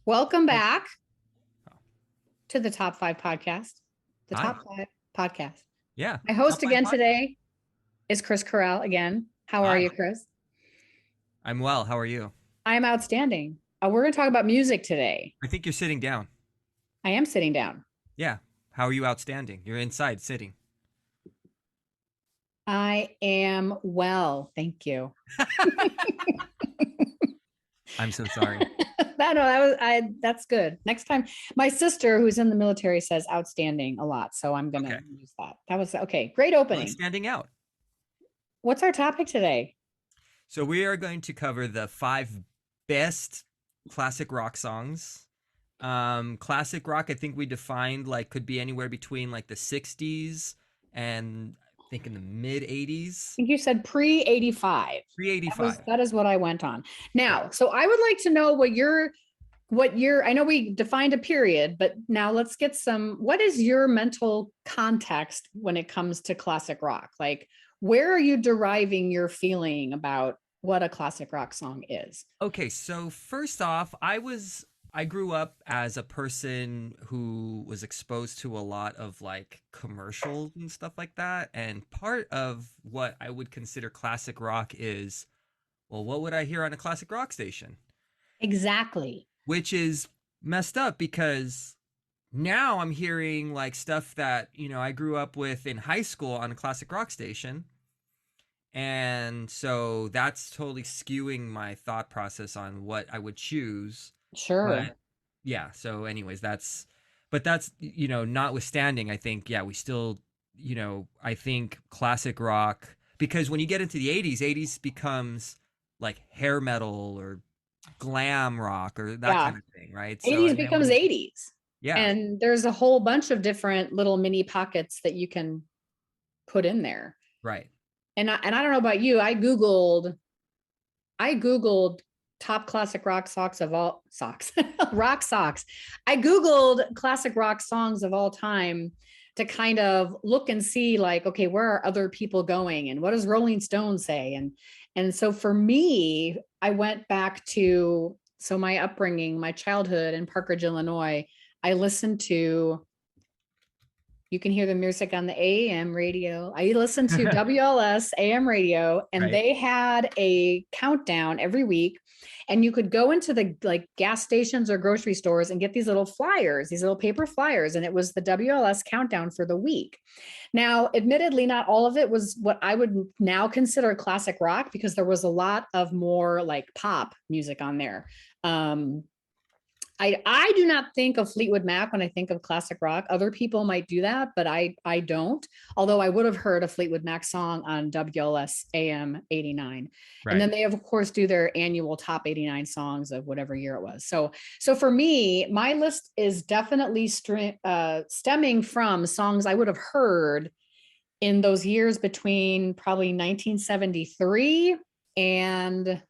Welcome Oh, back oh. to the Top Five Podcast. The Hi. Top Five Podcast. Yeah. My Top host five again podcast. today is Chris Corral again. How are Hi. you, Chris? I'm well. How are you? I am outstanding. We're going to talk about music today. I think you're sitting down. I am sitting down. Yeah. How are you outstanding? You're inside sitting. I am well. Thank you. I'm so sorry. That's good. Next time, my sister who's in the military says outstanding a lot, so I'm gonna Okay. use that. That was okay. Great Well, it's opening. standing out. What's our topic today? So we are going to cover the five best classic rock songs. Classic rock, I think we defined like could be anywhere between like the 60s and I think in the mid 80s. Think you said pre 85. Pre-85. That is what I went on. Right. Now, so I would like to know what your I know we defined a period, but now let's get what is your mental context when it comes to classic rock? Like where are you deriving your feeling about what a classic rock song is? Okay, so first off, I grew up as a person who was exposed to a lot of like commercials and stuff like that. And part of what I would consider classic rock is, well, what would I hear on a classic rock station? Exactly. Which is messed up because now I'm hearing like stuff that, I grew up with in high school on a classic rock station. And so that's totally skewing my thought process on what I would choose. Sure. But yeah, so anyways, that's notwithstanding, I think, yeah, we still, I think classic rock, because when you get into the 80s becomes like hair metal or glam rock or that Yeah. kind of thing, right? So, 80s and then when becomes you, 80s. yeah, And there's a whole bunch of different little mini pockets that you can put in there. right. And I don't know about you, I googled top classic rock socks of all socks rock socks. I googled classic rock songs of all time to kind of look and see like, okay, where are other people going and what does Rolling Stone say? And so for me, I went back to my upbringing, my childhood in Parkridge, Illinois. I listened to You can hear the music on the AM radio. I listened to WLS AM radio, and Right. they had a countdown every week. And you could go into the like gas stations or grocery stores and get these little flyers, these little paper flyers, and it was the WLS countdown for the week. Now, admittedly, not all of it was what I would now consider classic rock because there was a lot of more like pop music on there. Um, I do not think of Fleetwood Mac when I think of classic rock. Other people might do that, but I don't. Although I would have heard a Fleetwood Mac song on WLS AM 89. And Right. then they of course do their annual top 89 songs of whatever year it was. So for me, my list is definitely stemming from songs I would have heard in those years between probably 1973 and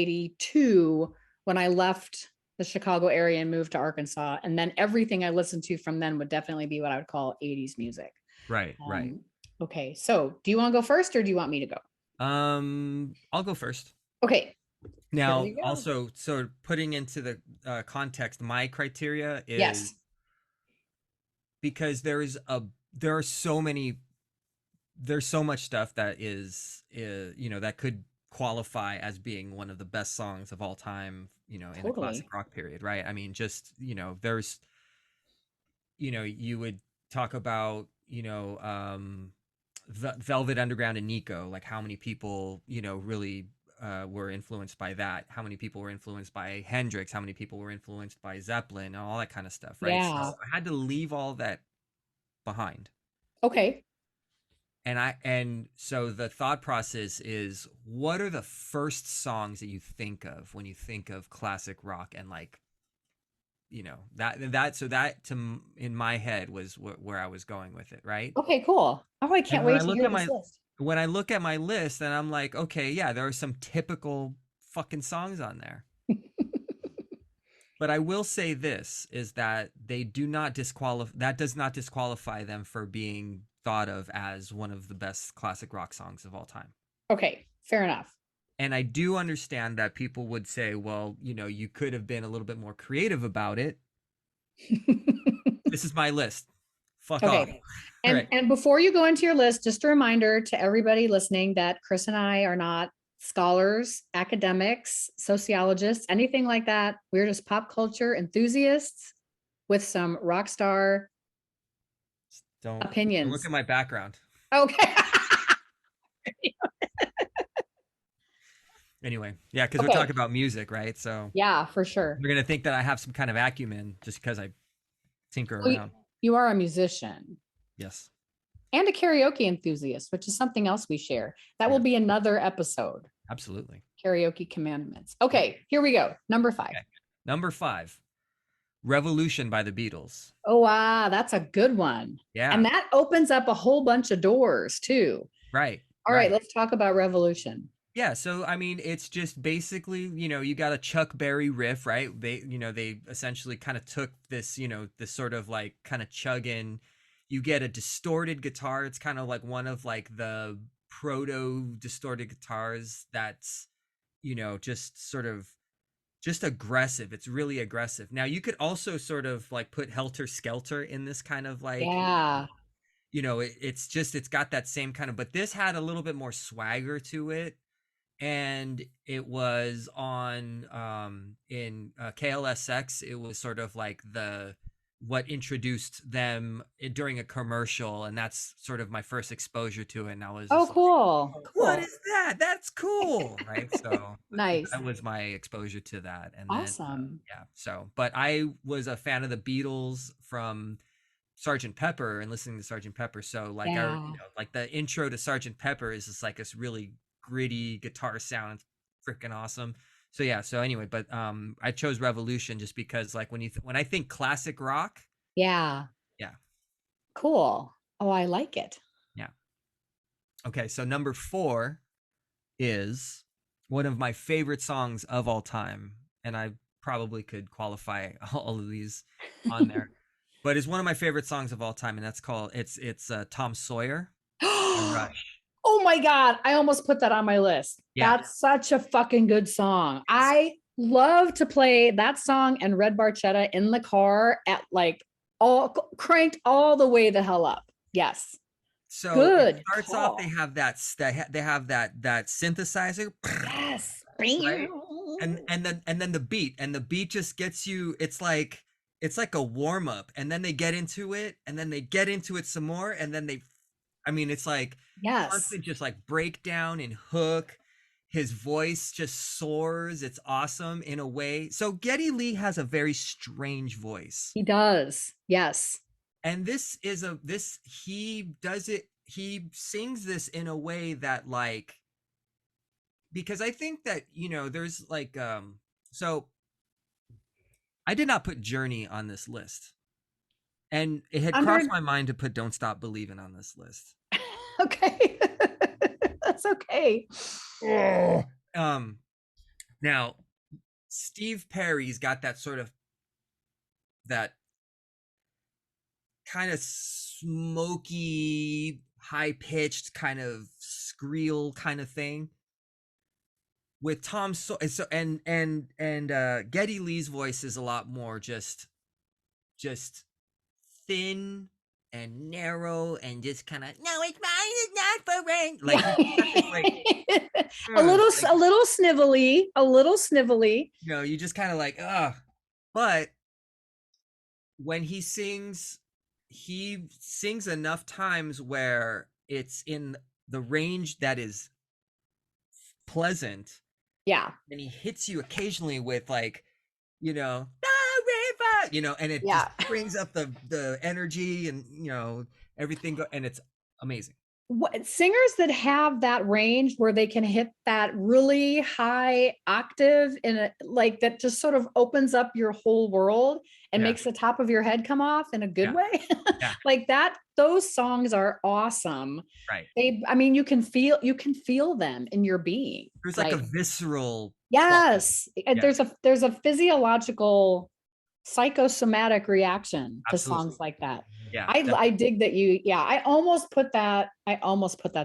1982 when I left the Chicago area and moved to Arkansas. And then everything I listened to from then would definitely be what I would call 80s music. Right. Right. Um, okay, so do you want to go first or do you want me to go? I'll go first. Okay, here Now, we go. also, so putting into the context, my criteria is Yes, because there are so many, there's so much stuff that is that could qualify as being one of the best songs of all time, in the classic totally. rock period, right? I mean, just, there's, you would talk about, Velvet Underground and Nico, like how many people, really were influenced by that, how many people were influenced by Hendrix, how many people were influenced by Zeppelin, and all that kind of stuff, right? So Yeah. I had to leave all that behind. Okay. And so the thought process is, what are the first songs that you think of when you think of classic rock? And like, that to in my head was where I was going with it, right? Okay, cool. Oh, I can't And when wait I to look hear at this my list. when I look at my list, and I'm like, okay, yeah, there are some typical fucking songs on there. But I will say this is that they do not disqualify that does not disqualify them for being thought of as one of the best classic rock songs of all time. Okay, fair enough. And I do understand that people would say, well, you could have been a little bit more creative about it. This is my list. Fuck off. Okay. All And right. and before you go into your list, just a reminder to everybody listening that Chris and I are not scholars, academics, sociologists, anything like that. We're just pop culture enthusiasts with some rock star Don't look opinions. at my background. Okay. Anyway, yeah, because we're Okay. talking about music, right? So Yeah, for sure. you're gonna think that I have some kind of acumen just because I tinker Well, around. you are a musician Yes. and a karaoke enthusiast, which is something else we share. That will Yeah. be another episode. Absolutely. Karaoke commandments. Okay, here we go. Number 5. Okay. Number 5, Revolution by the Beatles. Oh, wow, that's a good one. Yeah. And that opens up a whole bunch of doors too. Right. All right, Right. let's talk about Revolution. Yeah, so I mean, it's just basically, you got a Chuck Berry riff, right? They essentially kind of took this, this sort of like kind of chugging. You get a distorted guitar. It's kind of like one of like the proto distorted guitars that's, just sort of just aggressive. It's really aggressive. Now, you could also sort of like put Helter Skelter in this kind of like, Yeah. it's got that same kind of, but this had a little bit more swagger to it, and it was on in KLSX. It was sort of like what introduced them during a commercial, and that's sort of my first exposure to it. And I was Oh, just like, cool. what Cool. is that? That's cool, right? So Nice. that was my exposure to that. And then Awesome. yeah, so but I was a fan of the Beatles from Sergeant Pepper and listening to Sergeant Pepper. So like Yeah. like the intro to Sergeant Pepper is just like this really gritty guitar sound. It's freaking awesome. So yeah, so anyway, but I chose Revolution just because like when I think classic rock, Yeah. yeah. Cool. Oh, I like it. Yeah. Okay, so number 4 is one of my favorite songs of all time, and I probably could qualify all of these on there. But it's one of my favorite songs of all time, and that's called it's Tom Sawyer by Rush. Oh my God. I almost put that on my list. Yeah, That's such a fucking good song. I love to play that song and Red Barchetta in the car at like all cranked all the way the hell up. Yes. so it Good starts off. They call. have that synthesizer, Yes. right? And then the beat just gets you. It's like a warm up, and then they get into it, and then they get into it some more, and then I mean, it's like Yes. constant just like breakdown and hook. His voice just soars. It's awesome in a way. So Geddy Lee has a very strange voice. He does. Yes. And he sings this in a way that like, because I think that, there's like, so I did not put Journey on this list. And it had crossed my mind to put Don't Stop Believing on this list. Okay. That's okay. Now Steve Perry's got that sort of that kind of smoky, high pitched kind of skreel kind of thing. With Geddy Lee's voice is a lot more just thin and narrow and just kind of, no, it's mine, it's not for rent. Like, a little snivelly, you just kind of like, ugh. But when he sings enough times where it's in the range that is pleasant. Yeah. And he hits you occasionally with like, the river, and it just brings up the energy and, everything and it's amazing. What singers that have that range where they can hit that really high octave in a like that just sort of opens up your whole world and makes the top of your head come off in a good way. Like that, those songs are awesome. Right. I mean, you can feel them in your being. There's like a visceral. Yes. There's a physiological psychosomatic reaction to songs like that. Yeah, I dig that you, yeah, I almost put that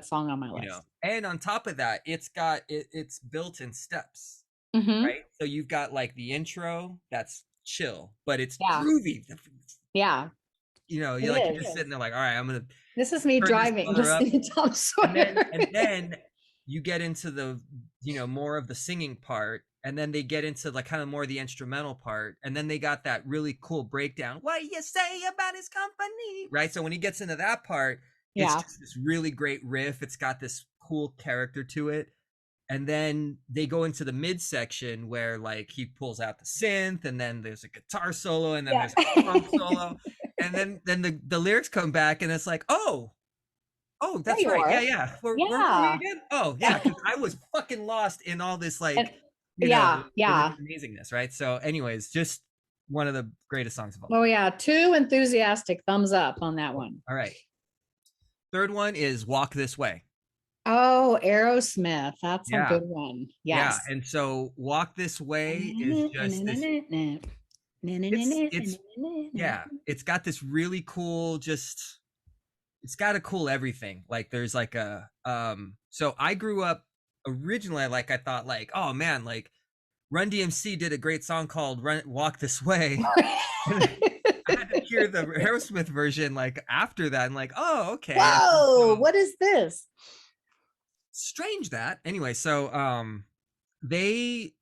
song on my list. and on top of that, it's built in steps, Hmm. right? So you've got like the intro that's chill, but it's Yeah. groovy. Yeah, it You're like you're is. just sitting there like, all right, I'm gonna This is me turn this driving, mother up. listening to Tom and then Sawyer. and then you get into the more of the singing part, and then they get into like kind of more of the instrumental part, and then they got that really cool breakdown, what you say about his company, right? So when he gets into that part, it's Yeah. just this really great riff. It's got this cool character to it. And then they go into the midsection where like he pulls out the synth, and then there's a guitar solo, and then Yeah. there's a drum solo, and then the lyrics come back, and it's like, oh, There that's you right. Yeah, are. yeah. Where were we Yeah. again? Oh, yeah, because I was fucking lost in all this, And like, yeah, yeah. amazingness, right? So, anyways, just one of the greatest songs of all Oh time. yeah, two enthusiastic thumbs up on that one. All right. Third one is Walk This Way. Oh, Aerosmith. That's a Yeah. good one. Yeah. Yes. And so Walk This Way is just this, it's, yeah, it's got this really cool, just, it's got a cool everything. Like there's like so I grew up originally, like I thought like, oh man, like Run DMC did a great song called Run Walk This Way. And I had to hear the Aerosmith version like after that, and like, oh, okay. Whoa, So what is this? strange that. Anyway, so they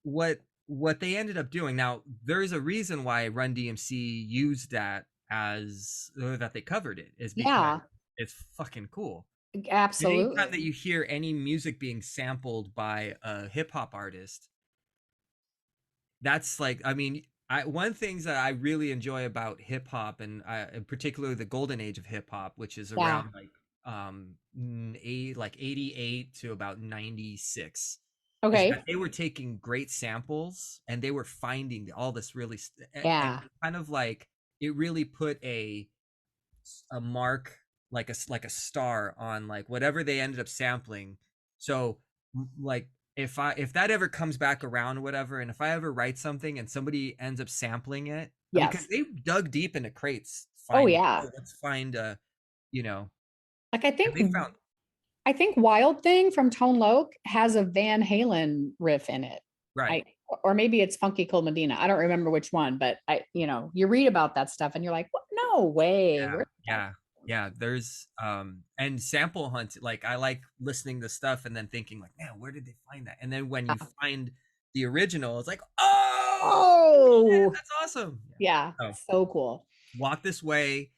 what they ended up doing. Now, there's a reason why Run DMC used that as that they covered it, is because Yeah, it's fucking cool. And anytime that absolutely. you hear any music being sampled by a hip hop artist, that's like, I mean, one things that I really enjoy about hip hop, and in particular the golden age of hip hop, which is Yeah. around like like 88 to about 96, is that Okay. they were taking great samples and they were finding all this really and Yeah. kind of like it really put a mark, like a star on like whatever they ended up sampling. So like if that ever comes back around or whatever, and if I ever write something and somebody ends up sampling it, because Yes. they dug deep into crates Oh finding, yeah. oh, let's find you know Like I and think they found, I think Wild Thing from Tone Loc has a Van Halen riff in it. right. I or maybe it's Funky Cold Medina. I don't remember which one, but you read about that stuff and you're like, what? No way. Yeah, Where did that yeah, yeah. There's and sample hunt. Like I like listening to stuff and then thinking like, man, where did they find that? And then when you come find the original, it's like, oh, shit, Oh, that's awesome. yeah. Yeah. Oh, So cool. Walk This Way.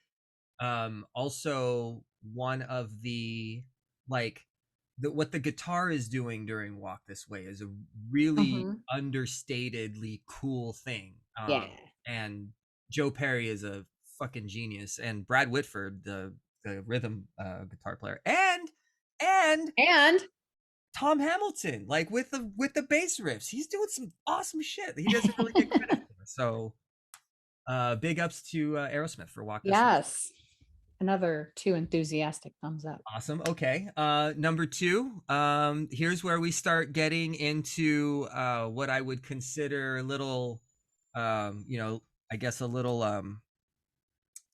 Also one of the like what the guitar is doing during Walk This Way is a really Mhm. understatedly cool thing. Yeah. And Joe Perry is a fucking genius, and Brad Whitford, the rhythm guitar player, and And Tom Hamilton, like with the bass riffs, he's doing some awesome shit. He doesn't really get credit for. So, big ups to Aerosmith for Walk This Way. yes, another two enthusiastic thumbs up. Awesome. Okay. Number two. Here's where we start getting into what I would consider a little, I guess a little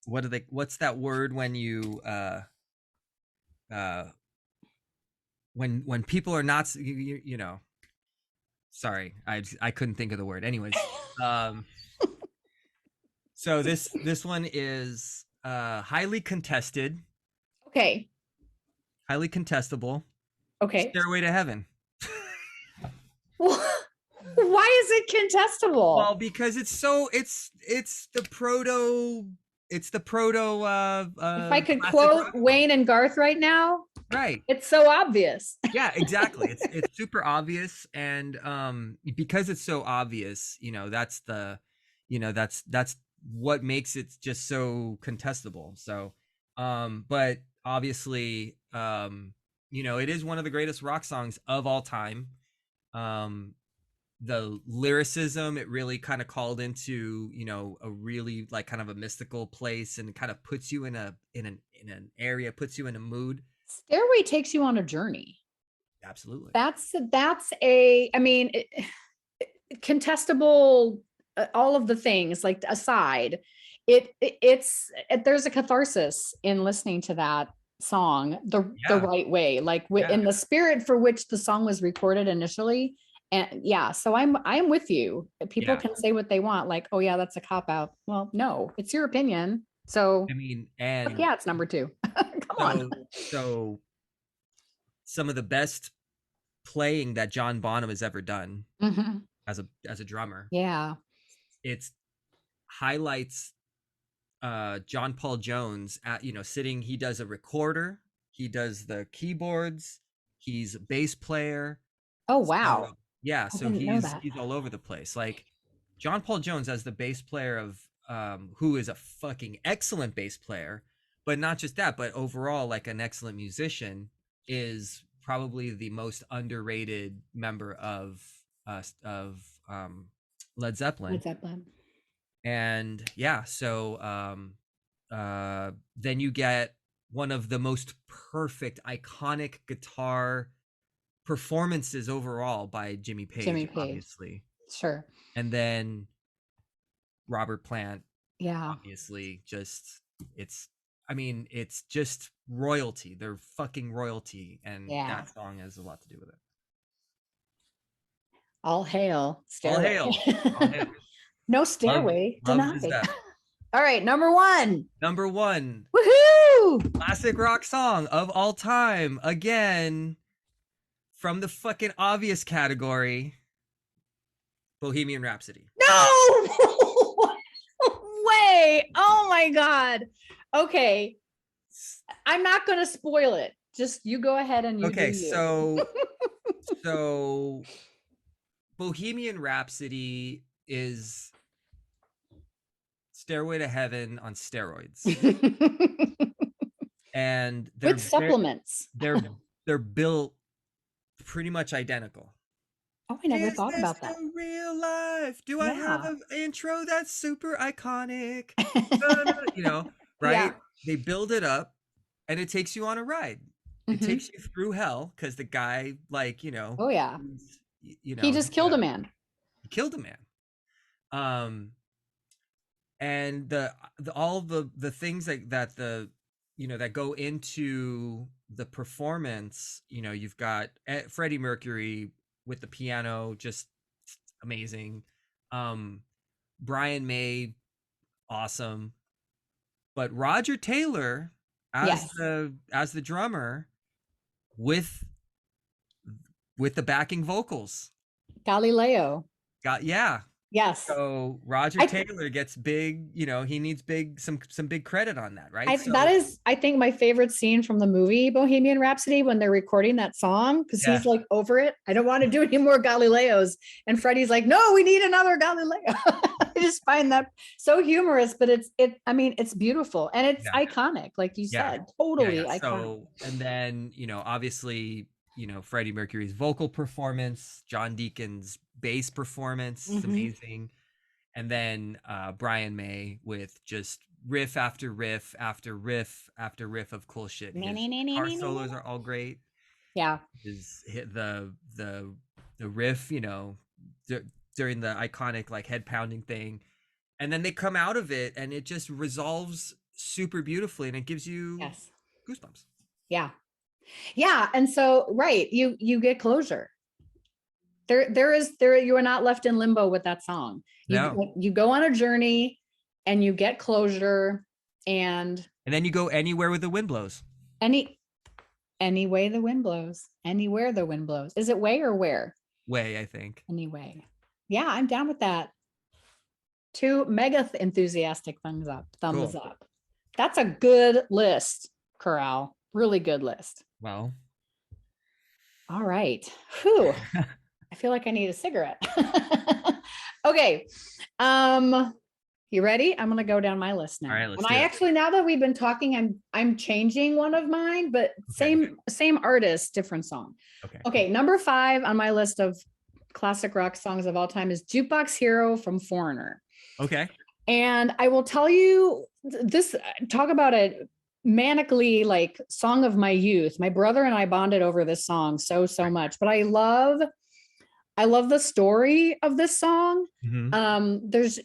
what's that word when you uh when people are not, sorry, I couldn't think of the word. Anyways, um so this one is highly contested, Okay. highly contestable. Okay. Stairway to Heaven. Why is it Well, contestable? because it's the proto, If I could classic quote rock song. Wayne and Garth right now, Right. it's so obvious. Yeah, exactly. It's super obvious, and because it's so obvious, that's what makes it just so contestable. So but obviously, it is one of the greatest rock songs of all time. Um the lyricism, it really kind of called into, a really like kind of a mystical place, and kind of puts you in an area, puts you in a mood. Stairway takes you on a journey. Absolutely. That's a, I mean, contestable, all of the things like aside, there's a catharsis in listening to that song the Yeah. right way, like Yeah. in the spirit for which the song was recorded initially. And yeah, so I'm with you. People Yeah. can say what they want, like, oh yeah, that's a cop out. Well, no, it's your opinion. So I mean, yeah, it's number two. Come on. so some of the best playing that John Bonham has ever done Mhm. as a drummer. Yeah. It's highlights John Paul Jones at, sitting. He does a recorder, he does the keyboards, he's a bass player. Oh So wow. yeah, I so didn't know that. he's all over the place. Like John Paul Jones as the bass player of who is a fucking excellent bass player, but not just that, but overall like an excellent musician, is probably the most underrated member of Led Zeppelin. Led Zeppelin. And yeah, so then you get one of the most perfect iconic guitar performances overall by Jimmy Jimmy Page, Page. obviously. Sure. And then Robert Plant, Yeah. obviously, just it's I mean, it's just royalty. They're fucking royalty, and Yeah. that song has a lot to do with it. All hail All Stairway. hail. All hail. No Love Stairway love is denied. that. All right, number one. Number one, Woohoo! classic rock song of all time. Again, from the fucking obvious category, Bohemian Rhapsody. No way. Oh my God. Okay. I'm not going to spoil it. Just you go ahead and you Okay, do you. so Bohemian Rhapsody is Stairway to Heaven on steroids. And With supplements. they're built pretty much identical. Oh, I never Is thought this about that. the real life? Do I have Yeah. an intro that's super iconic? Right? Yeah. They build it up and it takes you on a ride. It Mhm. takes you through hell because the guy, Oh yeah. he He just killed a man. he killed a man. And all the things that that go into the performance. You've got Freddie Mercury with the piano, just amazing. Brian May, awesome. But Roger Taylor as Yes. the drummer with the backing vocals. Galileo. Yeah. Yes. So Roger Taylor gets big, he needs some big credit on that, right? That is, I think, my favorite scene from the movie Bohemian Rhapsody when they're recording that song, because he's like over it. I don't want to do any more Galileos. And Freddie's like, no, we need another Galileo. I just find that so humorous, but it's beautiful and it's iconic, like you said, totally iconic. So, and then, obviously, Freddie Mercury's vocal performance, John Deacon's bass performance is amazing. And then Brian May with just riff after riff after riff after riff of cool shit. His guitar solos are all great. Yeah. His hit the riff, during the iconic like head pounding thing. And then they come out of it and it just resolves super beautifully and it gives you goosebumps. Yeah. Yeah. And so, right, you get closure. You are not left in limbo with that song. You go on a journey and you get closure, and then you go anywhere with the wind blows. Any way the wind blows. Anywhere the wind blows. Is it way or where? Way, I think. Anyway. Yeah, I'm down with that. 2 mega enthusiastic thumbs up. That's a good list, Corral. Really good list. Well. All right. Whew. I feel like I need a cigarette. Okay. You ready? I'm going to go down my list now. All right, let's and I actually, now that we've been talking, I'm changing one of mine, but same artist, different song. Okay. Number 5 on my list of classic rock songs of all time is Jukebox Hero from Foreigner. Okay. And I will tell you this, talk about a manically like song of my youth. My brother and I bonded over this song so much, but I love I love the story of this song. Hmm. There's,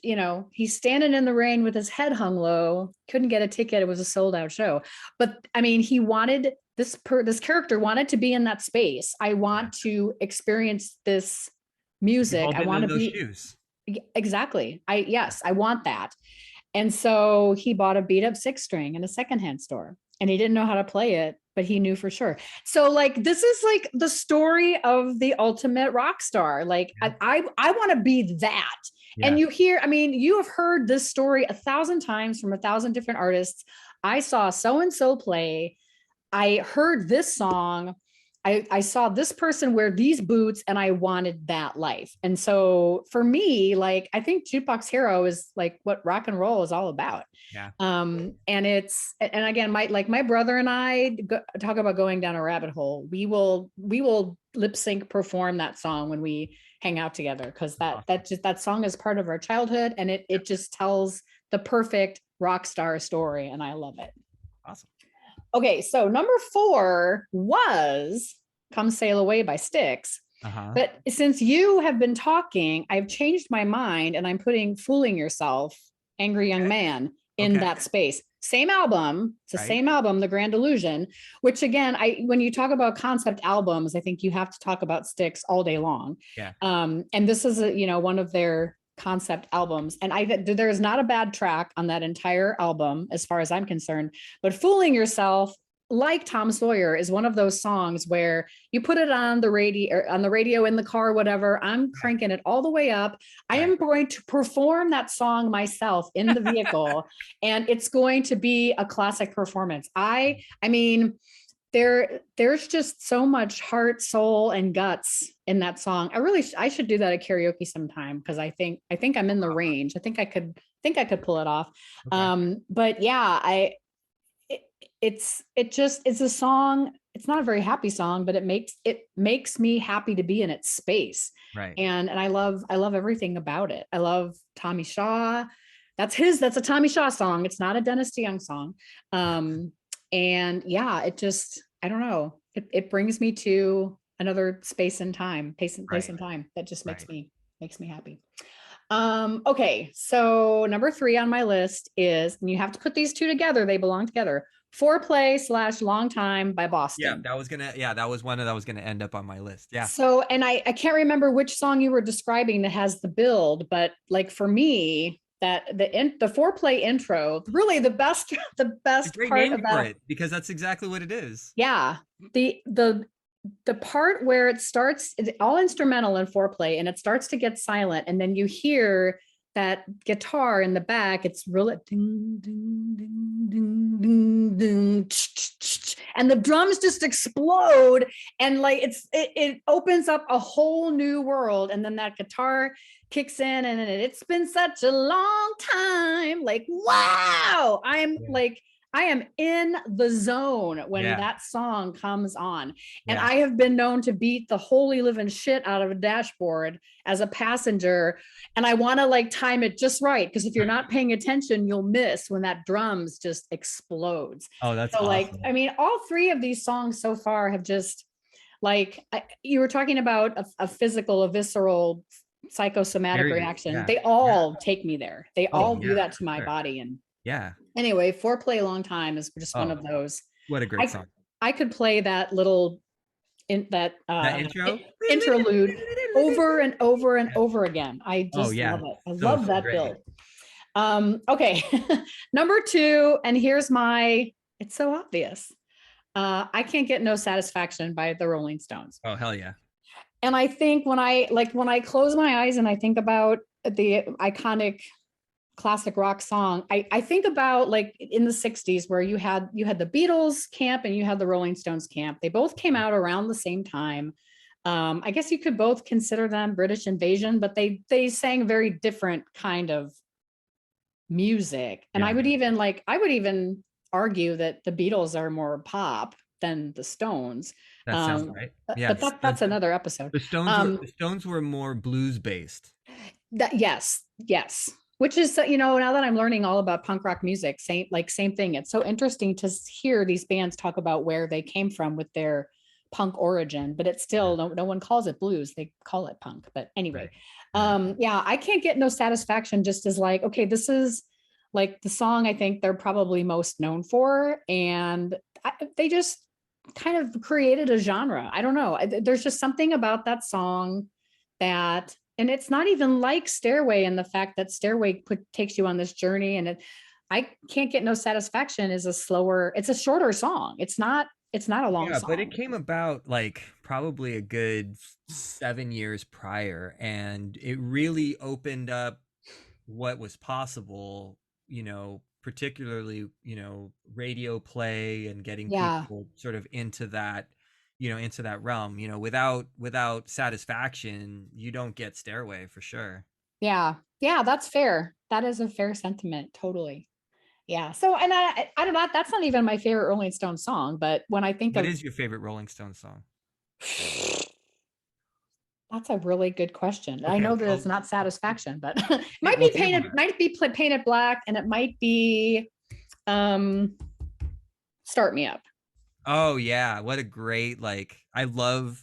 he's standing in the rain with his head hung low, couldn't get a ticket. It was a sold out show. But I mean, he wanted this character wanted to be in that space. I Yeah. want to experience this We've music. all I been want in to those be shoes. exactly. Yes, I want that. And so he bought a beat up six string in a secondhand store and he didn't know how to play it, but he knew for sure. So like this is like the story of the ultimate rock star. Like Yeah. I want to be that. Yeah. And you hear, I mean, you have heard this story 1,000 times from 1,000 different artists. I saw so and so play. I heard this song. I saw this person wear these boots and I wanted that life. And so for me, like, I think Jukebox Hero is like what rock and roll is all about. Yeah. And and again, my brother and I talk about going down a rabbit hole. We will lip sync perform that song when we hang out together. Cause Awesome. that song is part of our childhood and it just tells the perfect rock star story. And I love it. Awesome. Okay, so number 4 was Come Sail Away by Styx. Uh-huh. But since you have been talking, I've changed my mind and I'm putting Fooling Yourself, Angry Young Okay. Man in Okay. that space. Same album. It's the Right. same album, The Grand Illusion, which again, when you talk about concept albums, I think you have to talk about Styx all day long. Yeah. And this is one of their concept albums. And there's not a bad track on that entire album, as far as I'm concerned, but Fooling Yourself, like Tom Sawyer, is one of those songs where you put it on the radio in the car, whatever. I'm Yeah. cranking it all the way up. I Right. am going to perform that song myself in the vehicle, and it's going to be a classic performance. I mean, there's just so much heart, soul, and guts in that song. I should do that at karaoke sometime because I think I'm in the range. I think I could pull it off. Okay. But yeah, it, it's a song. It's not a very happy song, but it makes me happy to be in its space. Right. And I love everything about it. I love Tommy Shaw. That's a Tommy Shaw song. It's not a Dennis DeYoung song. And yeah, I don't know. It brings me to another space and time, place Right. and time that just makes Right. me happy. Okay, so number 3 on my list is, and you have to put these two together, they belong together. Foreplay/Long Time by Yeah, Boston. that was one that was gonna end up on my list. Yeah. So, and I can't remember which song you were describing that has the build, but like for me, that the foreplay intro, really the best the It's a best great part name of for that. it because that's exactly what it is. Yeah, the part where it starts, it's all instrumental in foreplay and it starts to get silent and then you hear that guitar in the back. It's really ding, ding, ding, ding, ding, ding, and the drums just explode and like it opens up a whole new world. And then that guitar kicks in and then it's been such a long time. Like, wow, Yeah. I am in the zone when Yeah. that song comes on. And Yeah. I have been known to beat the holy living shit out of a dashboard as a passenger. And I want to like time it just right. Because if you're not paying attention, you'll miss when that drums just explodes. Oh, that's So, like, awesome. I mean, all 3 of these songs so far have just like, you were talking about a physical, a visceral, psychosomatic Period. reaction. Yeah. They Yeah. all take me there. They Oh, all do yeah, that for to my sure. body. And Yeah. anyway, Foreplay Long Time is just one Oh, of those. what a great I song. I could play that little in that That intro? interlude over and over and Yeah. over again. I Oh, just yeah. love it. I So, love so that great. build. Okay. Number 2, and here's my, it's so obvious. I Can't Get No Satisfaction by the Rolling Stones. Oh, hell yeah. And I think when I close my eyes and I think about the iconic classic rock song, I think about like in the 60s where you had the Beatles camp and you had the Rolling Stones camp. They both came out around the same time. I guess you could both consider them British invasion, but they sang very different kind of music. And Yeah. I would even argue that the Beatles are more pop than the Stones. That sounds right. Yeah. But that's another episode. The Stones were more blues based. Yes. Which is, now that I'm learning all about punk rock music, same thing. It's so interesting to hear these bands talk about where they came from with their punk origin, but it's Yeah. still no one calls it blues. They call it punk. But anyway, Right. Right. yeah, I can't get no satisfaction just as like, okay, this is like the song I think they're probably most known for. And they just kind of created a genre. I don't know. There's just something about that song that, and it's not even like Stairway, and the fact that Stairway takes you on this journey, and I can't get no satisfaction is a slower, it's a shorter song. It's not a long Yeah, but it song. came about like probably a good 7 years prior, and it really opened up what was possible, particularly, radio play and getting Yeah. people sort of into that realm. Without satisfaction, you don't get Stairway for sure. Yeah. Yeah, that's fair. That is a fair sentiment. Totally. Yeah. So, and I don't know, that's not even my favorite Rolling Stone song, but when I think What of, is your favorite Rolling Stone song? that's a really good question. I Okay, know that it's well, not satisfaction, but it might well, be think about it. painted black, and it might be um start me up. Oh yeah, what a great, like, I love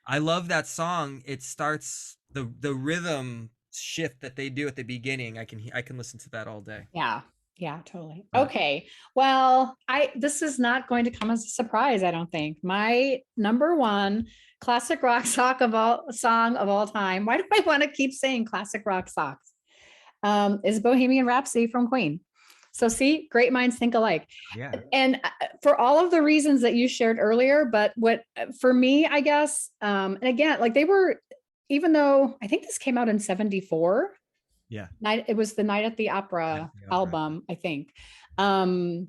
that song. It starts the rhythm shift that they do at the beginning. I can listen to that all day. Yeah. Yeah, totally. But Okay. Well, this is not going to come as a surprise, I don't think. My number one classic rock song of all time. Why do I want to keep saying classic rock socks? Is Bohemian Rhapsody from Queen. So see, great minds think alike. yeah, And for all of the reasons that you shared earlier, but what for me, I guess, and again, like they were, even though I think this came out in 74, yeah, it was the Night at the Night Opera at the Opera. album, I think. Um,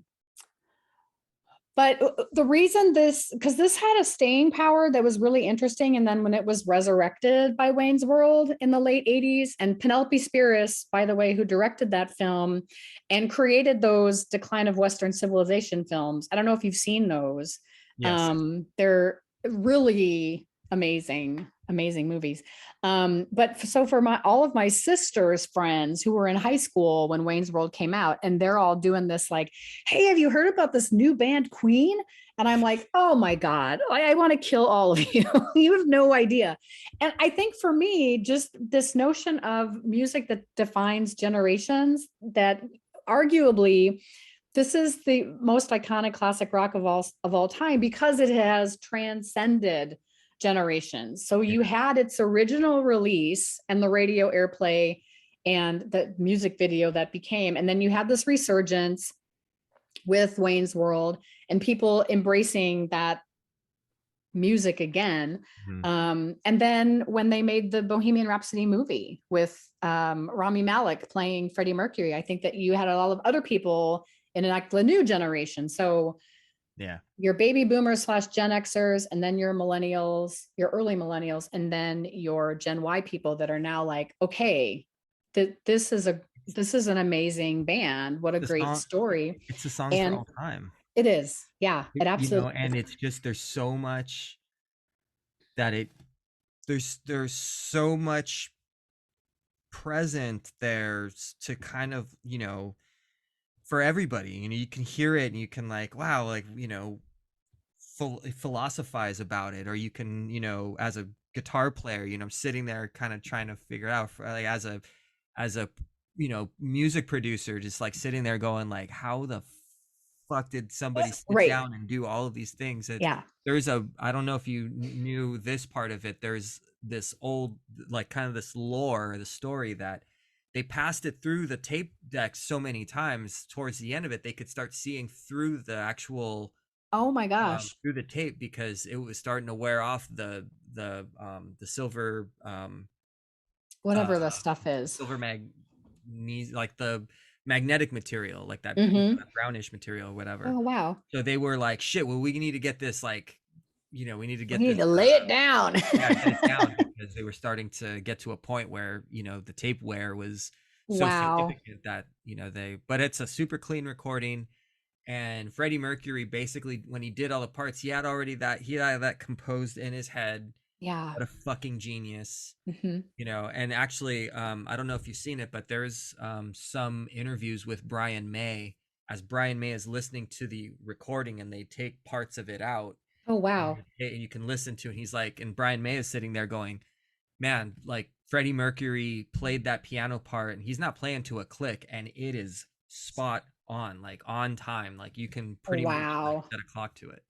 but the reason because this had a staying power that was really interesting. And then when it was resurrected by Wayne's World in the late 80s, and Penelope Spheris, by the way, who directed that film and created those Decline of Western Civilization films. I don't know if you've seen those. Yes. They're really amazing, amazing movies. But so for all of my sister's friends who were in high school when Wayne's World came out, and they're all doing this like, hey, have you heard about this new band Queen? And I'm like, oh my God, I want to kill all of you. You have no idea. And I think for me, just this notion of music that defines generations, that arguably this is the most iconic classic rock of all time because it has transcended generations. So Yeah. you had its original release and the radio airplay and the music video that became, and then you had this resurgence with Wayne's World and people embracing that music again. Mhm. And then when they made the Bohemian Rhapsody movie with Rami Malek playing Freddie Mercury, I think that you had a lot of other people in like the new generation. So Yeah. your baby boomers slash Gen Xers, and then your millennials, your early millennials, and then your Gen Y people that are now like, okay, this is an amazing band. What a The great song, story. it's the songs for And all time. it is. Yeah, it absolutely is. And it's just there's so much that it there's so much present there to kind of, for everybody. You can hear it and you can like, wow, like, philosophize about it, or you can, as a guitar player, sitting there kind of trying to figure out, like, as a music producer, just like sitting there going like, how the fuck did somebody sit Right. down and do all of these things? Yeah. I don't know if you knew this part of it. There's this old, like, kind of this lore, the story that they passed it through the tape deck so many times towards the end of it, they could start seeing through the actual, Oh my gosh. through the tape, because it was starting to wear off the silver, Whatever the uh stuff is. silver like the magnetic material, like that, Mm-hmm. that brownish material or whatever. Oh wow. So they were like, shit, well, we need to get this, like, we need to We get need this, to lay it down. yeah, get it down, because they were starting to get to a point where, the tape wear was so Wow. significant that, but it's a super clean recording. And Freddie Mercury, basically, when he did all the parts, he had that composed in his head. Yeah. What a fucking genius. Mm-hmm. And actually, I don't know if you've seen it, but there's some interviews with Brian May, as Brian May is listening to the recording and they take parts of it out. Oh, And wow. you can listen to it. He's like, and Brian May is sitting there going, man, like Freddie Mercury played that piano part and he's not playing to a click and it is spot on, like on time. Like you can pretty much like Wow. set a clock to it.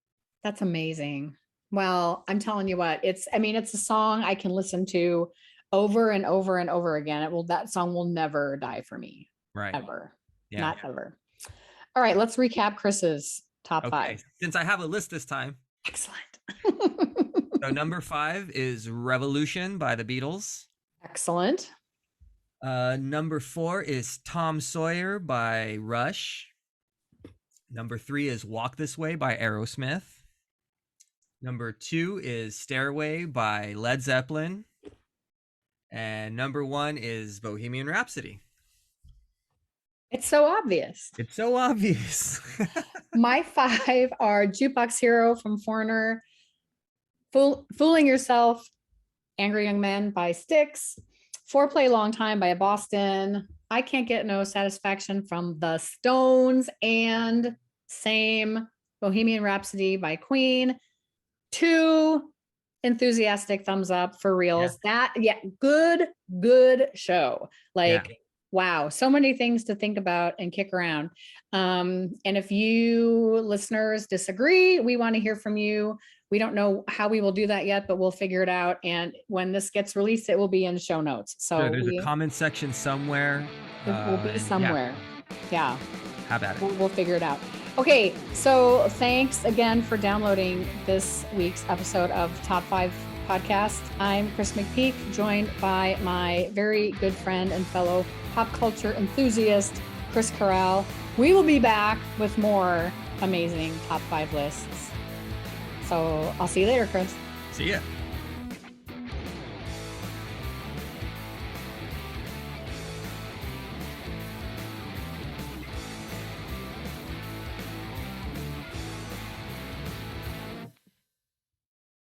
That's amazing. Well, I'm telling you what, I mean, it's a song I can listen to over and over and over again. That song will never die for me, Right. ever. Yeah. Not ever. All right, let's recap Chris's top Okay. five. Since I have a list this time. Excellent. So number 5 is Revolution by the Beatles. Excellent. Number 4 is Tom Sawyer by Rush. Number 3 is Walk This Way by Aerosmith. Number 2 is Stairway by Led Zeppelin. And number 1 is Bohemian Rhapsody. It's so obvious. It's so obvious. My 5 are Jukebox Hero from Foreigner, Fooling Yourself, Angry Young Men by Styx, Foreplay Long Time by Boston, I Can't Get No Satisfaction from the Stones, and same Bohemian Rhapsody by Queen. 2 enthusiastic thumbs up for reals. Good show. Like, Yeah. wow, so many things to think about and kick around. And if you listeners disagree, we want to hear from you. We don't know how we will do that yet, but we'll figure it out. And when this gets released, it will be in show notes. So there's a comment section somewhere. It will be somewhere. Yeah. Have at it. We'll figure it out. Okay, so thanks again for downloading this week's episode of Top 5 Podcast. I'm Kris McPeak, joined by my very good friend and fellow pop culture enthusiast, Chris Corral. We will be back with more amazing Top 5 lists. So I'll see you later, Chris. See ya.